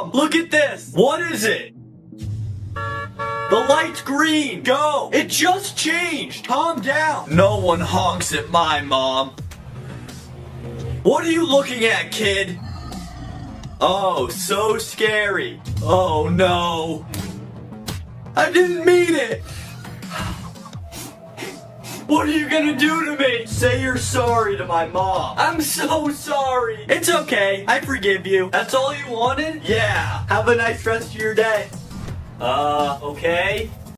Mom, look at this. What is it? The light's green. Go. It just changed. Calm down. No one honks at my mom. What are you looking at, kid? Oh, so scary. Oh, no. I didn't mean it. What are you gonna do to me? Say you're sorry to my mom. I'm so sorry. It's okay. I forgive you. That's all you wanted? Yeah. Have a nice rest of your day. Okay.